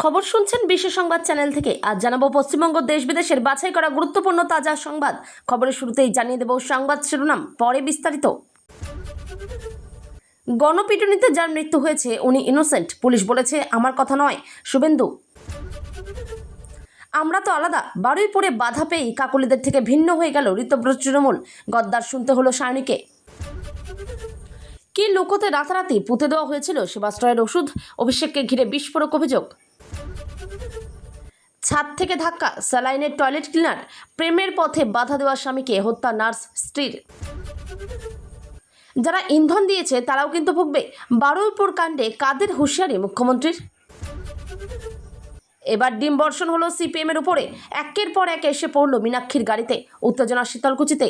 খবর শুনছেন বিশেষ সংবাদ চ্যানেল থেকে। আজ জানাবো পশ্চিমবঙ্গ দেশ বিদেশের বাছাই করা গুরুত্বপূর্ণ তাজা সংবাদ। খবরের শুরুতেই জানিয়ে দেব সংবাদ শিরোনাম, পরে বিস্তারিত। গণপিটুনিতে যার মৃত্যু হয়েছে উনি ইনোসেন্ট, পুলিশ বলেছে আমার কথা নয়। শুভেন্দু, আমরা তো আলাদা। বারুইপুরে বাধা পেয়েই কাকলিদের থেকে ভিন্ন হয়ে গেল ঋতব্রত তৃণমূল, গদ্দার শুনতে হলো সায়নীকে। কি লুকোতে রাতারাতি পুঁতে দেওয়া হয়েছিল সেবাশ্রয়ের ওষুধ, অভিষেককে ঘিরে বিস্ফোরক অভিযোগ। ছাদ থেকে ধাক্কা, স্যালাইনের টয়লেট ক্লিনার, প্রেমের পথে বাধা দেওয়া স্বামীকে হত্যা নার্স স্ত্রীর। যারা ইন্ধন দিয়েছে তারাও কিন্তু ভুগবে। বারুইপুর কাণ্ডে কাদের হুঁশিয়ারি মুখ্যমন্ত্রীর। এবার ডিম বর্ষণ হলো সিপিএমের উপরে, একের পর এক এসে পড়ল মীনাক্ষীর গাড়িতে, উত্তেজনা শীতলকুচিতে।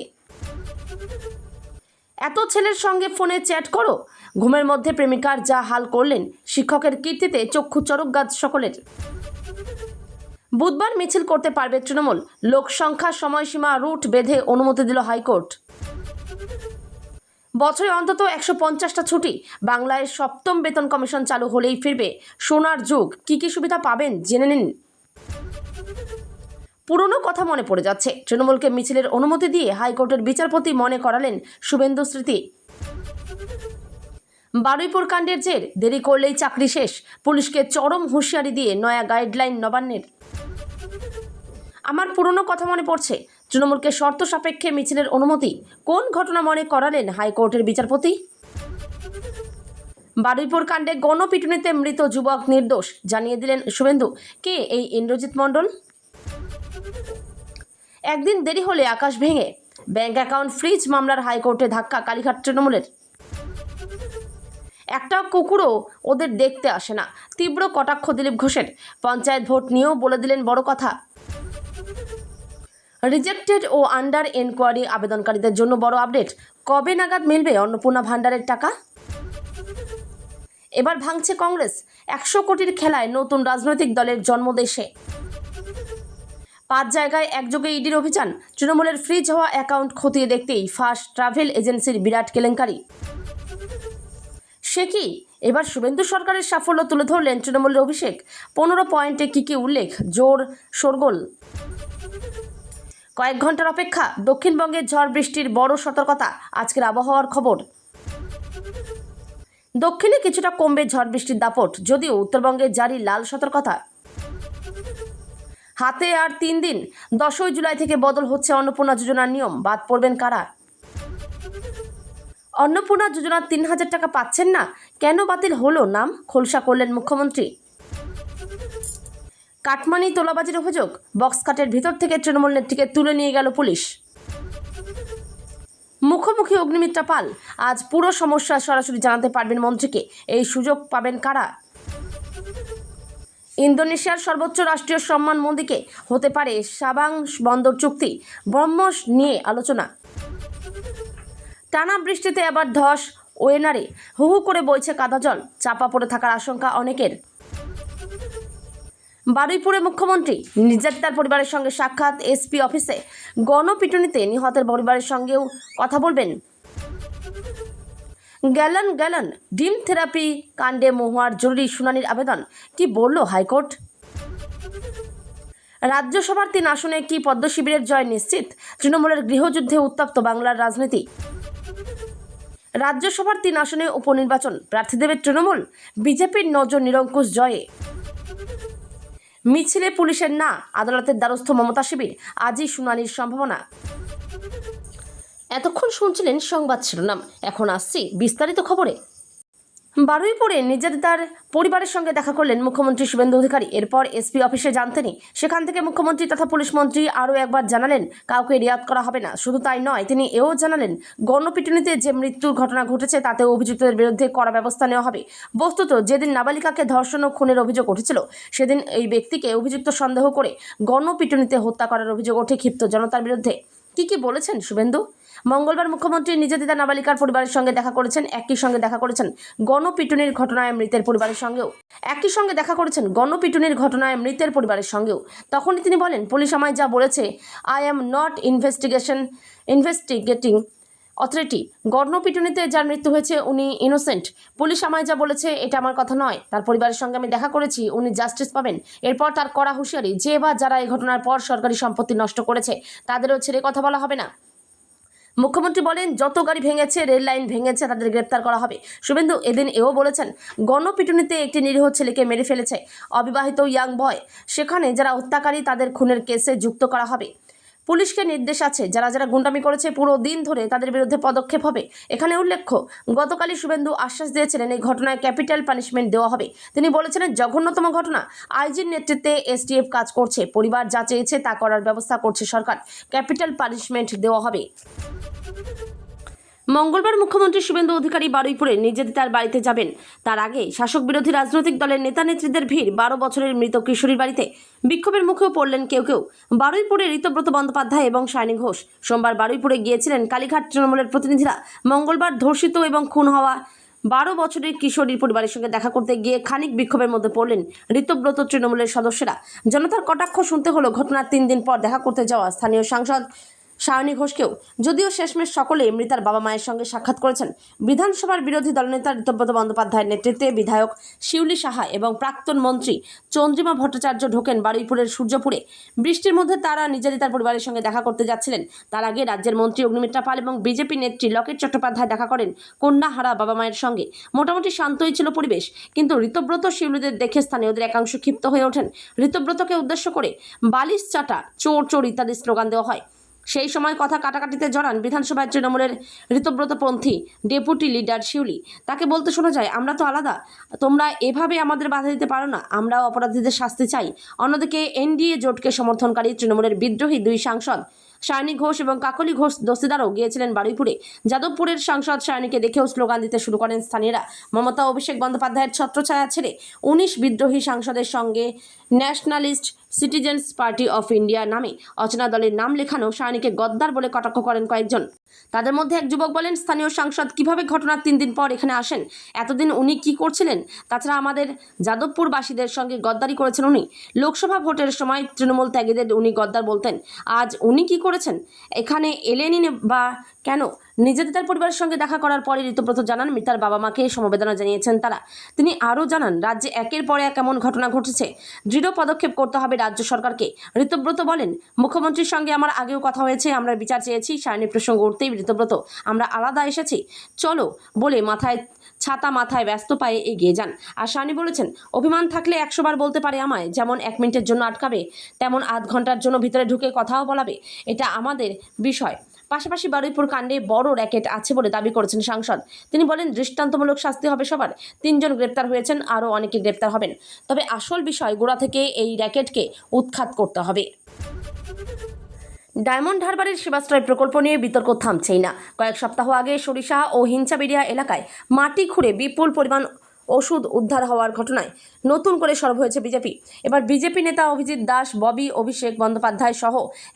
এত ছেলের সঙ্গে ফোনে চ্যাট করো, ঘুমের মধ্যে প্রেমিকার যা হাল করলেন, শিক্ষকের কীর্তিতে চক্ষু চরক গাছ সকলের। বুধবার মিছিল করতে পারবে তৃণমূল, লোক সংখ্যা সময়সীমা রুট বেঁধে অনুমতি দিল হাইকোর্ট। বছরে অন্তত 150টা ছুটি, বাংলায় 7ম বেতন কমিশন চালু হলেই ফিরবে সোনার যুগ। কি কি সুবিধা পাবেন জেনে নিন। পুরনো কথা মনে পড়ে যাচ্ছে, তৃণমূলকে মিছিলের অনুমতি দিয়ে হাইকোর্টের বিচারপতি মনে করালেন শুভেন্দু স্মৃতি। বারুইপুর কাণ্ডের জের, দেরি করলেই চাকরি শেষ, পুলিশকে চরম হুঁশিয়ারি দিয়ে নয়া গাইডলাইন নবান্নের। আমার পুরনো কথা মনে পড়ছে, তৃণমূলকে শর্ত সাপেক্ষে মিছিলের অনুমতি, কোন ঘটনা মনে করালেন হাইকোর্টের বিচারপতি। বারুইপুর কাণ্ডে গণপিটুনিতে মৃত যুবক নির্দোষ, জানিয়ে দিলেন শুভেন্দু। কে এই ইন্দ্রজিৎ মণ্ডল? একদিন দেরি হলে আকাশ ভেঙে, ব্যাংক অ্যাকাউন্ট ফ্রিজ মামলার হাইকোর্টে ধাক্কা কালীঘাট তৃণমূলের। একটা কুকুরও ওদের দেখতে আসে না, তীব্র কটাক্ষ দিলীপ ঘোষের। পঞ্চায়েত ভোট নিয়েও বলে দিলেন বড় কথা। রিজেক্টেড ও আন্ডার এনকোয়ারি আবেদনকারীদের জন্য বড় আপডেট, কবে নাগাদ মিলবে অন্নপূর্ণা ভান্ডারের টাকা। এবার ভাঙছে কংগ্রেস, 100 কোটির খেলায় নতুন রাজনৈতিক দলের জন্মদেশে। 5 জায়গায় একযোগে ইডির অভিযান, তৃণমূলের ফ্রিজ হওয়া অ্যাকাউন্ট খতিয়ে দেখতেই ফাঁস ট্রাভেল এজেন্সির বিরাট কেলেঙ্কারি। সে কি, এবার শুভেন্দু সরকারের সাফল্য তুলে ধরলেন তৃণমূলের অভিষেক। 15 পয়েন্টে কি কি উল্লেখ, জোর শোরগোল। কয়েক ঘন্টার অপেক্ষা, দক্ষিণবঙ্গে ঝড় বৃষ্টির বড় সতর্কতা। আজকের আবহাওয়ার খবর। দক্ষিণে কিছুটা কমবে ঝড় বৃষ্টির দাপট, যদিও উত্তরবঙ্গে জারি লাল সতর্কতা। হাতে আর 3 দিন, 10ই জুলাই থেকে বদল হচ্ছে অন্নপূর্ণা যোজনার নিয়ম। বাদ পড়বেন কারা? অন্নপূর্ণা যোজনার 3000 টাকা পাচ্ছেন না, কেন বাতিল হলো নাম, খোলসা করলেন মুখ্যমন্ত্রী। কাটমানি তোলাবাজির অভিযোগ, বক্স কাটের ভিতর থেকে তৃণমূল নেত্রীকে তুলে নিয়ে গেল পুলিশ। মুখোমুখি অগ্নিমিত্রা পাল, আজ পুরো সমস্যা সরাসরি জানাতে পারবেন মন্ত্রীকে। এই সুযোগ পাবেন কারা? ইন্দোনেশিয়ার সর্বোচ্চ রাষ্ট্রীয় সম্মান মোদিকে, হতে পারে সাবাং বন্দর চুক্তি, ব্রহ্মস নিয়ে আলোচনা। টানা বৃষ্টিতে আবার ধস ওয়েনারে, হু হু করে বইছে কাদা জল, চাপা পড়ে থাকার আশঙ্কা অনেকের। বারুইপুরে মুখ্যমন্ত্রী, নির্যাতিতার পরিবারের সঙ্গে সাক্ষাৎ এসপি অফিসে। গণপিটুনিতে নিহতের পরিবারের সঙ্গেও কথা বলবেন। গ্যালন ডিম থেরাপি কাণ্ডে মহুয়ার জরুরি শুনানির আবেদন, কি বলল হাইকোর্ট। রাজ্যসভার 3 আসনে কি পদ্ম শিবিরের জয় নিশ্চিত, তৃণমূলের গৃহযুদ্ধে উত্তপ্ত বাংলার রাজনীতি। রাজ্যসভার 3 আসনে উপনির্বাচন, প্রার্থী দেবে তৃণমূল, বিজেপির নজর নিরঙ্কুশ জয়ে। মিছিলে পুলিশের না, আদালতের দ্বারস্থ মমতা শিবির, আজই শুনানির সম্ভাবনা। এতক্ষণ শুনছিলেন সংবাদ শিরোনাম, এখন আসছি বিস্তারিত খবরে। বারুইপুরে নির্যাতিতার পরিবারের সঙ্গে দেখা করলেন মুখ্যমন্ত্রী শুভেন্দু অধিকারী। এরপর এসপি অফিসে যান তিনি। সেখান থেকে মুখ্যমন্ত্রী তথা পুলিশ মন্ত্রী আরও একবার জানালেন কাউকে রিয়াদ করা হবে না। শুধু তাই নয়, তিনি এও জানালেন গণপিটুনিতে যে মৃত্যুর ঘটনা ঘটেছে তাতে অভিযুক্তদের বিরুদ্ধে কড়া ব্যবস্থা নেওয়া হবে। বস্তুত যেদিন নাবালিকাকে ধর্ষণ ও খুনের অভিযোগ উঠেছিল সেদিন এই ব্যক্তিকে অভিযুক্ত সন্দেহ করে গণপিটুনিতে হত্যা করার অভিযোগ ওঠে ক্ষিপ্ত জনতার বিরুদ্ধে। কি বলেছেন শুভেন্দু? মঙ্গলবার মুখ্যমন্ত্রী নির্যাতিতা নাবালিকার পরিবারের সঙ্গে দেখা করেছেন, একই সঙ্গে দেখা করেছেন গণপিটুনির ঘটনায় মৃতের পরিবারের সঙ্গেও। তখনই তিনি বলেন, পুলিশ আমায় যা বলেছে, I am not investigating authority. গণপিটুনিতে যার মৃত্যু হয়েছে উনি ইনোসেন্ট। পুলিশ আমায় যা বলেছে এটা আমার কথা নয়, তার পরিবারের সঙ্গে আমি দেখা করেছি, উনি জাস্টিস পাবেন। এরপর তার কড়া হুঁশিয়ারি, যে বা যারা এই ঘটনার পর সরকারি সম্পত্তি নষ্ট করেছে তাদেরও ছেড়ে কথা বলা হবে না। মুখ্যমন্ত্রী বলেন, যত গাড়ি ভেঙেছে, রেল লাইন ভেঙেছে, তাদের গ্রেপ্তার করা হবে। শুভেন্দু এদিন এও বলেছেন, গণপিটুনিতে একটি নিরীহ ছেলেকে মেরে ফেলেছে অবিবাহিত ইয়াং বয়, সেখানে যারা হত্যাকারী তাদের খুনের কেসে যুক্ত করা হবে। পুলিশকে নির্দেশ আছে, যারা যারা গুন্ডামি করেছে পুরো দিন ধরে তাদের বিরুদ্ধে পদক্ষেপ হবে। এখানে উল্লেখ্য, গতকালই শুভেন্দু আশ্বাস দিয়েছিলেন এই ঘটনায় ক্যাপিটাল পানিশমেন্ট দেওয়া হবে। তিনি বলেছিলেন, জঘন্যতম ঘটনা, আইজির নেতৃত্বে এসটিএফ কাজ করছে, পরিবার যা চেয়েছে তা করার ব্যবস্থা করছে সরকার, ক্যাপিটাল পানিশমেন্ট দেওয়া হবে। মঙ্গলবার মুখ্যমন্ত্রী শুভেন্দু অধিকারী বারুইপুরে নির্যাতিতার বাড়িতে যাবেন। তার আগে শাসক বিরোধী রাজনৈতিক দলের নেতা নেত্রীদের ভিড় 12 বছরের মৃত কিশোরীর বাড়িতে। বিক্ষোভের মুখেও পড়লেন কেউ কেউ। বারুইপুরে ঋতব্রত বন্দ্যোপাধ্যায় এবং সায়নী ঘোষ সোমবার বারুইপুরে গিয়েছিলেন কালীঘাট তৃণমূলের প্রতিনিধিরা। মঙ্গলবার ধর্ষিত এবং খুন হওয়া 12 বছরের কিশোরীর পরিবারের সঙ্গে দেখা করতে গিয়ে খানিক বিক্ষোভের মধ্যে পড়লেন ঋতব্রত তৃণমূলের সদস্যরা। জনতার কটাক্ষ শুনতে হলো ঘটনার 3 দিন পর দেখা করতে যাওয়া স্থানীয় সাংসদ সায়নী ঘোষকেও। যদিও শেষমেশ সকলে মৃতার বাবা মায়ের সঙ্গে সাক্ষাৎ করেছেন। বিধানসভার বিরোধী দলনেতা ঋতব্রত বন্দ্যোপাধ্যায়ের নেতৃত্বে বিধায়ক শিউলি সাহা এবং প্রাক্তন মন্ত্রী চন্দ্রিমা ভট্টাচার্য ঢোকেন বারুইপুরের সূর্যপুরে। বৃষ্টির মধ্যে তারা নির্যাতিতার পরিবারের সঙ্গে দেখা করতে যাচ্ছিলেন। তার আগে রাজ্যের মন্ত্রী অগ্নিমিত্রা পাল এবং বিজেপি নেত্রী লকেট চট্টোপাধ্যায় দেখা করেন কন্যাহারা বাবা মায়ের সঙ্গে। মোটামুটি শান্তই ছিল পরিবেশ, কিন্তু ঋতব্রত শিউলিদের দেখে স্থানীয়দের একাংশ ক্ষিপ্ত হয়ে ওঠেন। ঋতব্রতকে উদ্দেশ্য করে বালিশ চাটা, চোর চোর ইত্যাদি স্লোগান দেওয়া হয়। সেই সময় কথা কাটাকাটিতে জড়ান বিধানসভায় তৃণমূলের ঋতব্রতপন্থী ডেপুটি লিডার শিউলি। তাকে বলতে শোনা যায়, আমরা তো আলাদা, তোমরা এভাবে আমাদের বাধা দিতে পারো না, আমরাও অপরাধীদের শাস্তি চাই। অন্যদিকে এনডিএ জোটকে সমর্থনকারী তৃণমূলের বিদ্রোহী 2 সাংসদ সায়নী ঘোষ এবং কাকলি ঘোষ দস্তিদারও গিয়েছিলেন বারুইপুরে। যাদবপুরের সাংসদ সায়নীকে দেখেও স্লোগান দিতে শুরু করেন স্থানীয়রা। মমতা অভিষেক বন্দ্যোপাধ্যায়ের ছত্রছায়া ছেড়ে 19 বিদ্রোহী সাংসদের সঙ্গে nationalist citizens party of India নামে অচেনা দলের নাম লেখানো সায়নীকে গদ্দার বলে কটাক্ষ করেন কয়েকজন। তাদের মধ্যে এক যুবক বলেন, স্থানীয় সাংসদ কিভাবে ঘটনার 3 দিন পর এখানে আসেন? এতদিন উনি কি করছিলেন? তাছাড়া আমাদের যাদবপুরবাসীদের সঙ্গে গদ্দারি করেছেন উনি। লোকসভা ভোটের সময় তৃণমূল ত্যাগীদের উনি গদ্দার বলতেন। আজ উনি কি করেছেন? এখানে এলেনই বা কেন? নির্যাতিতার পরিবারের সঙ্গে দেখা করার পরে ঋতব্রত জানান, মৃতার বাবা মাকে সমবেদনা জানিয়েছেন তারা। তিনি আরও জানান, রাজ্যে একের পর এক এমন ঘটনা ঘটেছে, দৃঢ় পদক্ষেপ করতে হবে রাজ্য সরকারকে। ঋতব্রত বলেন, মুখ্যমন্ত্রীর সঙ্গে আমার আগেও কথা হয়েছে, আমরা বিচার চেয়েছি। সায়নীর প্রসঙ্গ উঠতেই ঋতব্রত, আমরা আলাদা এসেছি, চলো বলে ছাতা মাথায় ব্যস্ত পায়ে এগিয়ে যান। আর সায়নী বলেছেন, অভিমান থাকলে 100 বার বলতে পারে আমায়, যেমন 1 মিনিটের জন্য আটকাবে, তেমন আধ ঘন্টার জন্য ভিতরে ঢুকে কথাও বলাবে, এটা আমাদের বিষয়। পাশাপাশি বারুইপুর কাণ্ডে বড় র্যাকেট আছে বলে দাবি করেছেন সাংসদ। তিনি বলেন, দৃষ্টান্তমূলক শাস্তি হবে সবার। 3 জন গ্রেপ্তার হয়েছেন, আরও অনেকে গ্রেপ্তার হবেন। তবে আসল বিষয়, গোড়া থেকে এই র্যাকেটকে উৎখাত করতে হবে। ডায়মন্ড হারবারের শিবাশ্রয় প্রকল্প নিয়ে বিতর্ক থামছেই না। কয়েক সপ্তাহ আগে সরিষা ও হিঞ্চাবেড়িয়া এলাকায় মাটি খুঁড়ে বিপুল পরিমাণ ওষুধ উদ্ধার হওয়ার ঘটনায় নতুন করে সরব হয়েছে বিজেপি। এবার বিজেপি নেতা অভিজিৎ দাস, ববি, অভিষেক বন্দ্যোপাধ্যায় সহ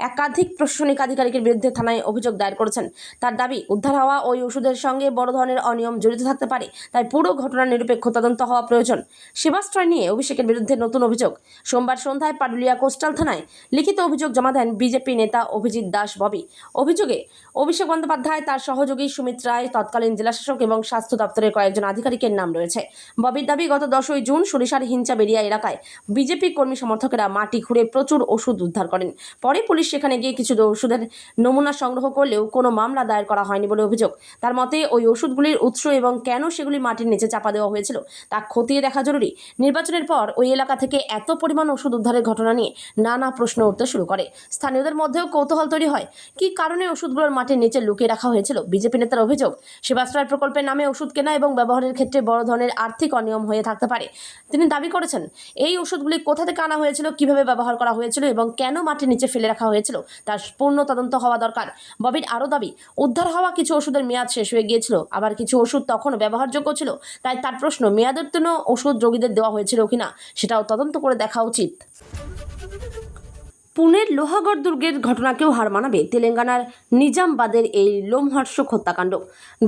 একাধিক প্রশাসনিক আধিকারিকের বিরুদ্ধে থানায় অভিযোগ দায়ের করেছেন। তার দাবি, উদ্ধার হওয়া ওই ওষুধের সঙ্গে বড় ধরনের অনিয়ম জড়িত থাকতে পারে, তাই পুরো ঘটনার নিরপেক্ষ তদন্ত হওয়া প্রয়োজন। শিবাশ্রয় নিয়ে অভিষেকের বিরুদ্ধে নতুন অভিযোগ। সোমবার সন্ধ্যায় পাটুলিয়া কোস্টাল থানায় লিখিত অভিযোগ জমা দেন বিজেপি নেতা অভিজিৎ দাস, ববি। অভিযোগে অভিষেক বন্দ্যোপাধ্যায়, তার সহযোগী সুমিত রায়, তৎকালীন জেলাশাসক এবং স্বাস্থ্য দপ্তরের কয়েকজন আধিকারিকের নাম রয়েছে। ববির দাবি, গত 10ই জুন সরিষার হিঞ্চাবেড়িয়া এলাকায় বিজেপি কর্মী সমর্থকেরা মাটি খুঁড়ে প্রচুর ওষুধ উদ্ধার করেন। পরে পুলিশ সেখানে গিয়ে কিছু ওষুধের নমুনা সংগ্রহ করলেও কোনো মামলা দায়ের করা হয়নি বলে অভিযোগ। তার মতে, ওই ওষুধগুলির উৎস এবং কেন সেগুলি মাটির নিচে চাপা দেওয়া হয়েছিল তা খতিয়ে দেখা জরুরি। নির্বাচনের পর ওই এলাকা থেকে এত পরিমাণ ওষুধ উদ্ধারের ঘটনা নিয়ে নানা প্রশ্ন উঠতে শুরু করে। স্থানীয়দের মধ্যেও কৌতূহল তৈরি হয়, কী কারণে ওষুধগুলোর মাটির নিচে লুকিয়ে রাখা হয়েছিল। বিজেপি নেতার অভিযোগ, শিবাশ্রয় প্রকল্পের নামে ওষুধ কেনা এবং ব্যবহারের ক্ষেত্রে বড় ধরনের আর্থিক অনিয়ম হয়ে থাকতে পারে। তিনি দাবি করেছেন, এই ওষুধগুলি কোথা থেকে আনা হয়েছিল, কিভাবে ব্যবহার করা হয়েছিল এবং কেন মাটির নিচে ফেলে রাখা হয়েছিল তার পূর্ণ তদন্ত হওয়া দরকার। ববির আরও দাবি, উদ্ধার হওয়া কিছু ওষুধের মেয়াদ শেষ হয়ে গিয়েছিল, আবার কিছু ওষুধ তখনও ব্যবহারযোগ্য ছিল। তাই তার প্রশ্ন, মেয়াদোত্তীর্ণ ওষুধ রোগীদের দেওয়া হয়েছিল কিনা সেটাও তদন্ত করে দেখা উচিত। পুনের লোহাগড় দুর্গের ঘটনাকেও হার মানাবে তেলেঙ্গানার নিজামবাদের এই লোমহর্ষক হত্যাকাণ্ড।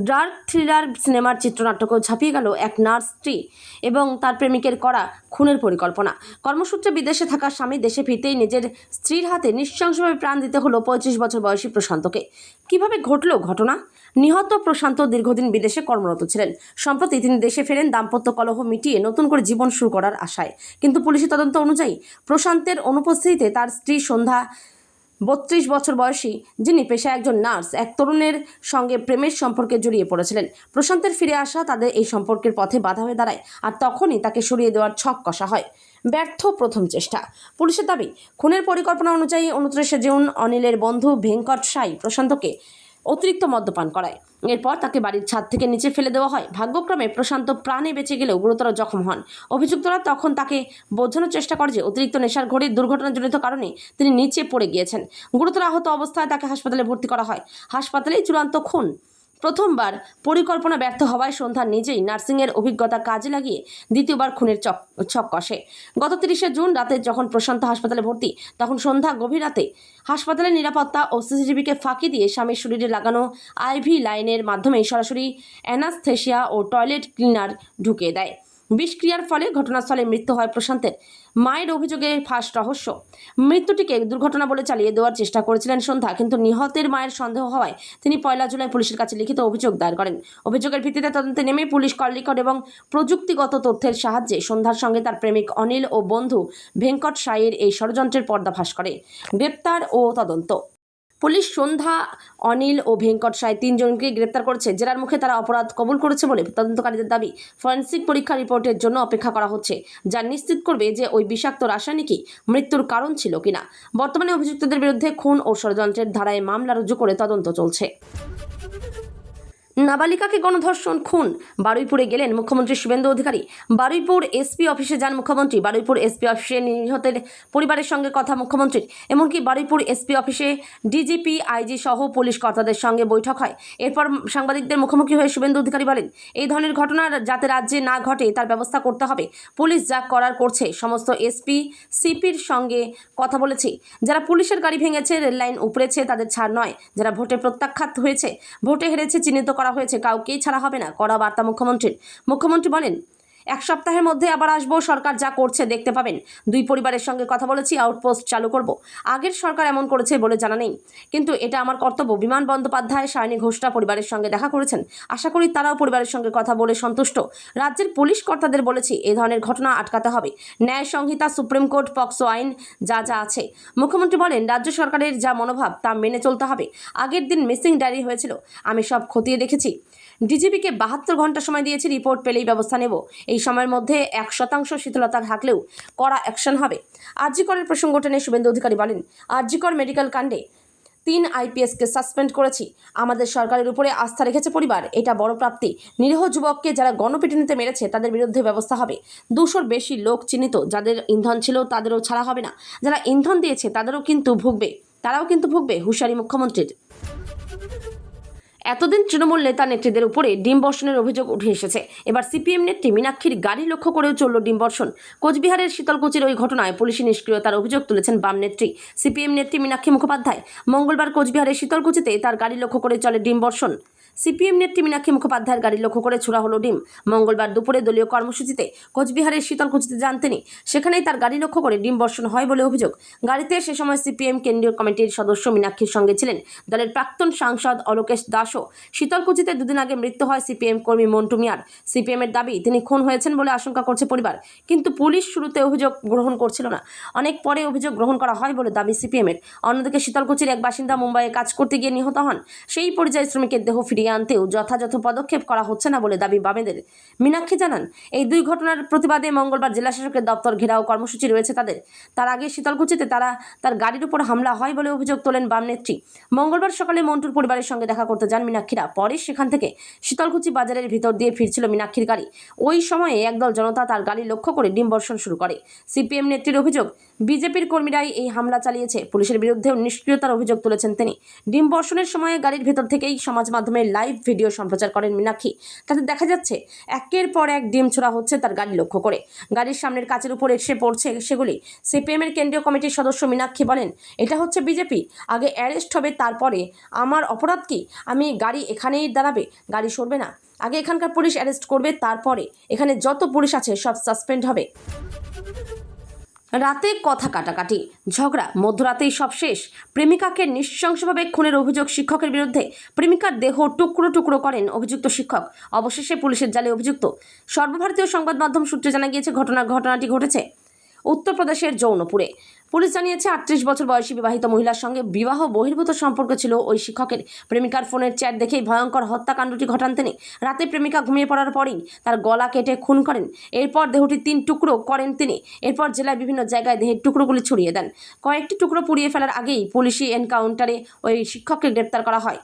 ডার্ক থ্রিলার সিনেমার চিত্রনাট্যকেও ঝাঁপিয়ে গেল এক নার্স স্ত্রী এবং তার প্রেমিকের করা খুনের পরিকল্পনা। কর্মসূত্রে বিদেশে থাকা স্বামী দেশে ফিরতেই নিজের স্ত্রীর হাতে নৃশংসভাবে প্রাণ দিতে হলো 35 বছর বয়সী প্রশান্তকে। কিভাবে ঘটল ঘটনা? নিহত প্রশান্ত দীর্ঘদিন বিদেশে কর্মরত ছিলেন। সম্প্রতি তিনি দেশে ফেরেন দাম্পত্য কলহ মিটিয়ে নতুন করে জীবন শুরু করার আশায়। কিন্তু পুলিশি তদন্ত অনুযায়ী প্রশান্তের অনুপস্থিতিতে তার স্ত্রী সন্ধ্যা 32 বছর বয়সী, যিনি পেশায় একজন নার্স, এক তরুণের সঙ্গে প্রেমের সম্পর্কে জড়িয়ে পড়েছিলেন। প্রশান্তের ফিরে আসা তাদের এই সম্পর্কের পথে বাধা হয়ে দাঁড়ায়, আর তখনই তাকে সরিয়ে দেওয়ার ছক কষা হয়। ব্যর্থ প্রথম চেষ্টা। পুলিশের দাবি, খুনের পরিকল্পনা অনুযায়ী 29 জুন অনিলের বন্ধু ভেঙ্কট সাই প্রশান্তকে অতিরিক্ত মদ্যপান করায়। এরপর তাকে বাড়ির ছাদ থেকে নিচে ফেলে দেওয়া হয়। ভাগ্যক্রমে প্রশান্ত প্রাণে বেঁচে গেলেও গুরুতর জখম হন। অভিযুক্তরা তখন তাকে বোঝানোর চেষ্টা করে যে অতিরিক্ত নেশার ঘরে দুর্ঘটনাজনিত কারণে তিনি নিচে পড়ে গিয়েছেন। গুরুতর আহত অবস্থায় তাকে হাসপাতালে ভর্তি করা হয়। হাসপাতালেই চূড়ান্ত খুন। প্রথমবার পরিকল্পনা ব্যর্থ হওয়ায় সন্ধ্যা নিজেই নার্সিংয়ের অভিজ্ঞতা কাজে লাগিয়ে দ্বিতীয়বার খুনের ছক কষে। গত 30 জুন রাতে যখন প্রশান্ত হাসপাতালে ভর্তি, তখন সন্ধ্যা গভীর রাতে হাসপাতালের নিরাপত্তা ও সিসিটিভিকে ফাঁকি দিয়ে স্বামীর শরীরে লাগানো আইভি লাইনের মাধ্যমে সরাসরি অ্যানাস্থেশিয়া ও টয়লেট ক্লিনার ঢুকিয়ে দেয়। বিষক্রিয়ার ফলে ঘটনাস্থলে মৃত্যু হয় প্রশান্তের। মায়ের অভিযোগে ফাঁস রহস্য। মৃত্যুটিকে দুর্ঘটনা বলে চালিয়ে দেওয়ার চেষ্টা করেছিলেন সন্ধ্যা, কিন্তু নিহতের মায়ের সন্দেহ হওয়ায় তিনি 1 জুলাই পুলিশের কাছে লিখিত অভিযোগ দায়ের করেন। অভিযোগের ভিত্তিতে তদন্তে নেমে পুলিশ কল রেকর্ড এবং প্রযুক্তিগত তথ্যের সাহায্যে সন্ধ্যার সঙ্গে তার প্রেমিক অনিল ও বন্ধু ভেঙ্কট সাইয়ের এই ষড়যন্ত্রের পর্দাফাঁস করে। গ্রেপ্তার ও তদন্ত। পুলিশ সন্ধ্যা, অনিল ও ভেঙ্কট সাই 3 জনকে গ্রেপ্তার করেছে। জেরার মুখে তারা অপরাধ কবুল করেছে বলে তদন্তকারীদের দাবি। ফরেনসিক পরীক্ষা রিপোর্টের জন্য অপেক্ষা করা হচ্ছে, যা নিশ্চিত করবে যে ওই বিষাক্ত রাসায়নিকই মৃত্যুর কারণ ছিল কিনা। বর্তমানে অভিযুক্তদের বিরুদ্ধে খুন ও ষড়যন্ত্রের ধারায় মামলা রুজু করে তদন্ত চলছে। নাবালিকাকে গণধর্ষণ খুন। বারুইপুরে গেলেন মুখ্যমন্ত্রী শুভেন্দু অধিকারী। বারুইপুর এসপি অফিসে যান মুখ্যমন্ত্রী। বারুইপুর এসপি অফিসে নিহতের পরিবারের সঙ্গে কথা মুখ্যমন্ত্রীর। এমনকি বারুইপুর এসপি অফিসে ডিজিপি, আইজি সহ পুলিশ কর্তাদের সঙ্গে বৈঠক হয়। এরপর সাংবাদিকদের মুখোমুখি হয়ে শুভেন্দু অধিকারী বলেন, এই ধরনের ঘটনা যাতে রাজ্যে না ঘটে তার ব্যবস্থা করতে হবে। পুলিশ যা করার করছে। সমস্ত এসপি, সিপির সঙ্গে কথা বলেছি। যারা পুলিশের গাড়ি ভেঙেছে, রেললাইন উপড়েছে, তাদের ছাড় নয়। যারা ভোটে প্রত্যাখ্যাত হয়েছে, ভোটে হেরেছে, চিহ্নিত করা হয়েছে, কাউকেই ছাড়া হবে না। কড়া বার্তা মুখ্যমন্ত্রীর। মুখ্যমন্ত্রী বলেন, 1 সপ্তাহের মধ্যে আবার আসবো, সরকার যা করছে দেখতে পাবেন। 2 পরিবারের সঙ্গে কথা বলেছি, আউটপোস্ট চালু করব। আগের সরকার এমন করেছে বলে জানা নেই, কিন্তু এটা আমার কর্তব্য। বিমান বন্দ্যোপাধ্যায়, সায়নী ঘোষরা পরিবারের সঙ্গে দেখা করেছেন। আশা করি তারাও পরিবারের সঙ্গে কথা বলে সন্তুষ্ট। রাজ্যের পুলিশ কর্তাদের বলেছি, এই ধরনের ঘটনা আটকাতে হবে। ন্যায় সংহিতা, সুপ্রিম কোর্ট, পক্সো আইন যা যা আছে। মুখ্যমন্ত্রী বলেন, রাজ্য সরকারের যা মনোভাব তা মেনে চলতে হবে। আগের দিন মিসিং ডায়েরি হয়েছিল, আমি সব খতিয়ে দেখেছি। ডিজিপিকে 72 ঘন্টা সময় দিয়েছি, রিপোর্ট পেলেই ব্যবস্থা নেব। এই সময়ের মধ্যে 1% শিথিলতা থাকলেও কড়া অ্যাকশন হবে। আরজিকরের প্রসঙ্গ টেনে শুভেন্দু অধিকারী বলেন, আরজিকর মেডিকেল কাণ্ডে 3 আইপিএসকে সাসপেন্ড করেছি। আমাদের সরকারের উপরে আস্থা রেখেছে পরিবার, এটা বড় প্রাপ্তি। নিরীহ যুবককে যারা গণপিটুনিতে মেরেছে তাদের বিরুদ্ধে ব্যবস্থা হবে। 200-র বেশি লোক চিহ্নিত, যাদের ইন্ধন ছিল তাদেরও ছাড়া হবে না। যারা ইন্ধন দিয়েছে তারাও কিন্তু ভুগবে, হুঁশিয়ারি মুখ্যমন্ত্রীর। এতদিন তৃণমূল নেতা নেত্রীদের উপরে ডিম বর্ষণের অভিযোগ উঠে এসেছে। এবার সিপিএম নেত্রী মীনাক্ষীর গাড়ি লক্ষ্য করেও চলল ডিম বর্ষণ। কোচবিহারের শীতলকুচির ওই ঘটনায় পুলিশি নিষ্ক্রিয়তার অভিযোগ তুলেছেন বাম নেত্রী সিপিএম নেত্রী মীনাক্ষী মুখোপাধ্যায়। মঙ্গলবার কোচবিহারের শীতলকুচিতে তার গাড়ি লক্ষ্য করে চলে ডিম বর্ষণ। সিপিএম নেত্রী মীনাক্ষী মুখোপাধ্যায়ের গাড়ি লক্ষ্য করে ছোড়া হলো ডিম। মঙ্গলবার দুপুরে দলীয় কর্মসূচিতে কোচবিহারের শীতলকুচিতে যান তিনি। সেখানেই তার গাড়ি লক্ষ্য করে ডিম বর্ষণ হয় বলে অভিযোগ। গাড়িতে সে সময় সিপিএম কেন্দ্রীয় কমিটির সদস্য মীনাক্ষীর সঙ্গে ছিলেন দলের প্রাক্তন সাংসদ অলোকেশ দাসও। শীতলকুচিতে 2 দিন আগে মৃত্যু হয় সিপিএম কর্মী মন্টু মিয়ার। সিপিএমের দাবি, তিনি খুন হয়েছেন বলে আশঙ্কা করছে পরিবার, কিন্তু পুলিশ শুরুতে অভিযোগ গ্রহণ করছিল না। অনেক পরে অভিযোগ গ্রহণ করা হয় বলে দাবি সিপিএমের। অন্যদিকে শীতলকুচির এক বাসিন্দা মুম্বাইয়ে কাজ করতে গিয়ে নিহত হন। সেই পরিযায়ী শ্রমিকের দেহ ফিরিয়ে আনতেও যথাযথ পদক্ষেপ করা হচ্ছে না বলে দাবি বামেদের। মীনাক্ষী জানান, এই 2 ঘটনার প্রতিবাদে মঙ্গলবার জেলা শাসকের দপ্তর ঘেরাও কর্মসূচি রয়েছে তাদের। তার আগে শীতলকুচিতে তার গাড়ির উপর হামলা হয় বলে অভিযোগ তোলেন বাম নেত্রী। মঙ্গলবার সকালে মন্টুর পরিবারের সঙ্গে দেখা করতে যান মীনাক্ষীরা। পরে সেখান থেকে শীতলকুচি বাজারের ভিতর দিয়ে ফিরছিল মীনাক্ষীর গাড়ি। ওই সময়ে একদল জনতা তার গাড়ি লক্ষ্য করে ডিম বর্ষণ শুরু করে। সিপিএম নেত্রীর অভিযোগ, বিজেপির কর্মীরাই এই হামলা চালিয়েছে। পুলিশের বিরুদ্ধেও নিষ্ক্রিয়তার অভিযোগ তুলেছেন তিনি। ডিম বর্ষণের সময় গাড়ির ভেতর থেকেই সমাজ মাধ্যমে লাইভ ভিডিও সম্প্রচার করেন মীনাক্ষী। তাতে দেখা যাচ্ছে একের পর এক ডিম ছোড়া হচ্ছে তার গাড়ি লক্ষ্য করে। গাড়ির সামনের কাচের উপর এসে পড়ছে সেগুলি। সিপিএমের কেন্দ্রীয় কমিটির সদস্য মীনাক্ষী বলেন, এটা হচ্ছে বিজেপি, আগে অ্যারেস্ট হবে তারপরে আমার অপরাধ কি? আমি গাড়ি এখানেই দাঁড়াবে, গাড়ি সরবে না। আগে এখানকার পুলিশ অ্যারেস্ট করবে, তারপরে এখানে যত পুলিশ আছে সব সাসপেন্ড হবে। রাতে কথা কাটাকাটি, ঝগড়া, মধ্যরাতেই সব শেষ। প্রেমিকাকে নৃশংসভাবে খুনের অভিযোগ শিক্ষকের বিরুদ্ধে। প্রেমিকার দেহ টুকরো টুকরো করেন অভিযুক্ত শিক্ষক। অবশেষে পুলিশের জালে অভিযুক্ত। সর্বভারতীয় সংবাদ মাধ্যম সূত্রে জানা গিয়েছে ঘটনাটি ঘটেছে উত্তরপ্রদেশের জৌনপুরে। পুলিশ জানিয়েছে 38 বছর বয়সী বিবাহিত মহিলার সঙ্গে বিবাহ বহির্ভূত সম্পর্ক ছিল ওই শিক্ষকের। প্রেমিকার ফোনের চ্যাট দেখেই ভয়ঙ্কর হত্যাকাণ্ডটি ঘটান তিনি। রাতে প্রেমিকা ঘুমিয়ে পড়ার পরেই তার গলা কেটে খুন করেন। এরপর দেহটি 3 টুকরো করেন তিনি। এরপর জেলার বিভিন্ন জায়গায় দেহের টুকরোগুলি ছড়িয়ে দেন। কয়েকটি টুকরো পুড়িয়ে ফেলার আগেই পুলিশি এনকাউন্টারে ওই শিক্ষককে গ্রেপ্তার করা হয়।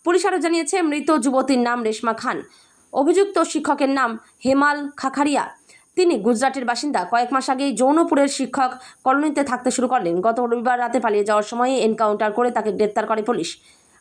পুলিশ আরও জানিয়েছে মৃত যুবতীর নাম রেশমা খান। অভিযুক্ত শিক্ষকের নাম হেমাল খাখারিয়া। তিনি গুজরাটের বাসিন্দা। কয়েক মাস আগেই জৌনপুরের শিক্ষক কলোনিতে থাকতে শুরু করলেন। গত রবিবার রাতে পালিয়ে যাওয়ার সময় এনকাউন্টার করে তাকে গ্রেপ্তার করে পুলিশ।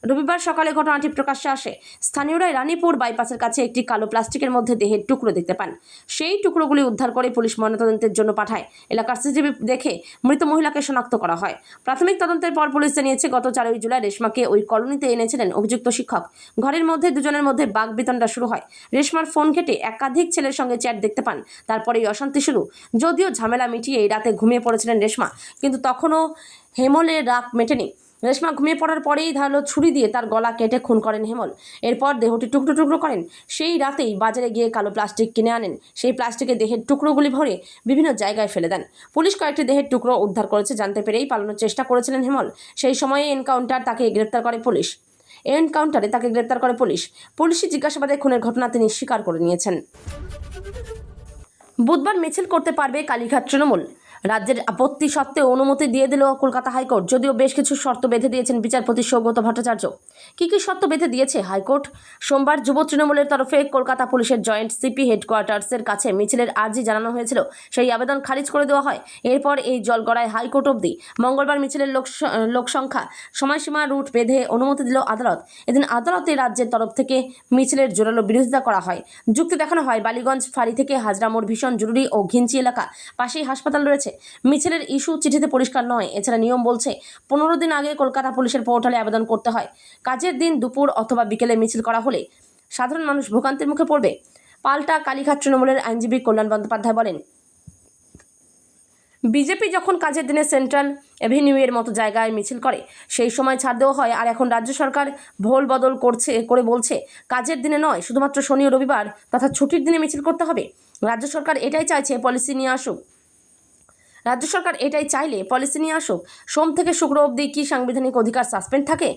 রবিবার সকালে ঘটনাটি প্রকাশ্যে আসে। স্থানীয়রা রানীপুর বাইপাসের কাছে একটি কালো প্লাস্টিকের মধ্যে দেহের টুকরো দেখতে পান। সেই টুকরোগুলি উদ্ধার করে পুলিশ ময়নাতদন্তের জন্য পাঠায়। এলাকার সিসিটিভি দেখে মৃত মহিলাকে শনাক্ত করা হয়। প্রাথমিক তদন্তের পর পুলিশ জানিয়েছে গত 4 জুলাই রেশমাকে ওই কলোনিতে এনেছিলেন অভিযুক্ত শিক্ষক। ঘরের মধ্যে দুজনের মধ্যে বাকবিতণ্ডা শুরু হয়। রেশমার ফোন ঘেটে একাধিক ছেলের সঙ্গে চ্যাট দেখতে পান। তারপরেই অশান্তি শুরু। যদিও ঝামেলা মিটিয়ে রাতে ঘুমিয়ে পড়েছিলেন রেশমা, কিন্তু তখনও হেমলের রাগ মেটেনি। রেশমা ঘুমিয়ে পড়ার পরেই ধারালো ছুরি দিয়ে তার গলা কেটে খুন করেন হেমল। এরপর দেহটি টুকরো টুকরো করেন। সেই রাতেই বাজারে গিয়ে কালো প্লাস্টিক কিনে আনেন। সেই প্লাস্টিকে দেহের টুকরোগুলি ভরে বিভিন্ন জায়গায় ফেলে দেন। পুলিশ কয়েকটি দেহের টুকরো উদ্ধার করেছে। জানতে পেরেই পালানোর চেষ্টা করেছিলেন হেমল। সেই সময়ে তাকে গ্রেপ্তার করে পুলিশ। পুলিশি জিজ্ঞাসাবাদে খুনের ঘটনা তিনি স্বীকার করে নিয়েছেন। বুধবার মিছিল করতে পারবে কালীঘাট তৃণমূল। রাজ্যের আপত্তি সত্ত্বেও অনুমতি দিয়ে দিল কলকাতা হাইকোর্ট। যদিও বেশ কিছু শর্ত বেঁধে দিয়েছেন বিচারপতি সৌগত ভট্টাচার্য। কী শর্ত বেঁধে দিয়েছে হাইকোর্ট? সোমবার যুব তৃণমূলের তরফে কলকাতা পুলিশের জয়েন্ট সিপি হেডকোয়ার্টার্সের কাছে মিছিলের আর্জি জানানো হয়েছিল। সেই আবেদন খারিজ করে দেওয়া হয়। এরপর এই জলগড়ায় হাইকোর্ট অবধি। মঙ্গলবার মিছিলের লোকসংখ্যা, সময়সীমা, রুট বেঁধে অনুমতি দিল আদালত। এদিন আদালতে রাজ্যের তরফ থেকে মিছিলের জোরালো বিরোধিতা করা হয়। যুক্তি দেখানো হয়, বালিগঞ্জ ফাঁড়ি থেকে হাজরা মোড় ভীষণ জরুরি ও ঘিঞ্চি এলাকা, পাশেই হাসপাতাল রয়েছে। মিছিলের ইস্যু চিঠিতে পরিষ্কার নয়। এছাড়া নিয়ম বলছে 15 দিন আগে কলকাতা পুলিশের পোর্টালে আবেদন করতে হয়। কাজের দিন দুপুর অথবা বিকেলে মিছিল করা হলে সাধারণ মানুষ ভোগান্তির মুখে পড়বে। পাল্টা কালীঘাট তৃণমূলের আইনজীবী কল্যাণ বন্দ্যোপাধ্যায় বলেন, বিজেপি যখন কাজের দিনে সেন্ট্রাল এভিনিউয়ের মতো জায়গায় মিছিল করে সেই সময় ছাড় দেওয়া হয়। আর এখন রাজ্য সরকার ভোল বদল করে বলছে কাজের দিনে নয়, শুধুমাত্র শনি ও রবিবার তথা ছুটির দিনে মিছিল করতে হবে। রাজ্য সরকার এটাই চাইলে পলিসি নিয়ে আসুক। সোম থেকে শুক্র অবধি কি সাংবিধানিক অধিকার সাসপেন্ড থাকে?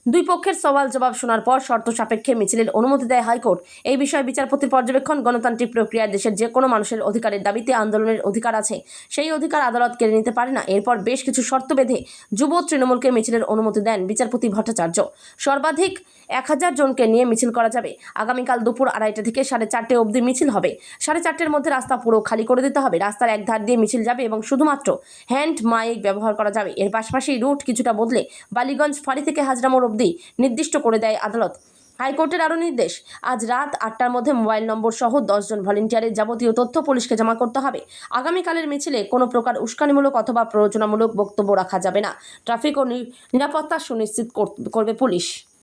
দুই পক্ষের সওয়াল জবাব শোনার পর শর্ত সাপেক্ষে মিছিলের অনুমতি দেয় হাইকোর্ট। এই বিষয়ে বিচারপতির পর্যবেক্ষণ, গণতান্ত্রিক প্রক্রিয়ায় দেশের যে কোনো মানুষের অধিকারের দাবিতে আন্দোলনের অধিকার আছে, সেই অধিকার আদালত কেড়ে নিতে পারে না। এরপর বেশ কিছু শর্ত বেঁধে যুব তৃণমূলকে মিছিলের অনুমতি দেন বিচারপতি ভট্টাচার্য। সর্বাধিক 1000 জনকে নিয়ে মিছিল করা যাবে। আগামীকাল দুপুর 2:30 থেকে 4:30 অবধি মিছিল হবে। 4:30-এর মধ্যে রাস্তা পুরো খালি করে দিতে হবে। রাস্তার এক ধার দিয়ে মিছিল যাবে এবং শুধুমাত্র হ্যান্ড মাইক ব্যবহার করা যাবে। এর পাশাপাশি রুট কিছুটা বদলে বালিগঞ্জ ফাঁড়ি থেকে হাজরা মোড় অবধি নির্দিষ্ট করে দেয় আদালত। হাইকোর্টের আরও নির্দেশ, আজ রাত 8টার মধ্যে মোবাইল নম্বর সহ 10 জন ভলেন্টিয়ারের যাবতীয় তথ্য পুলিশকে জমা করতে হবে। আগামীকালের মিছিলে কোনো প্রকার উস্কানিমূলক অথবা প্ররোচনামূলক বক্তব্য রাখা যাবে না। ট্রাফিক ও নিরাপত্তা সুনিশ্চিত করবে পুলিশ।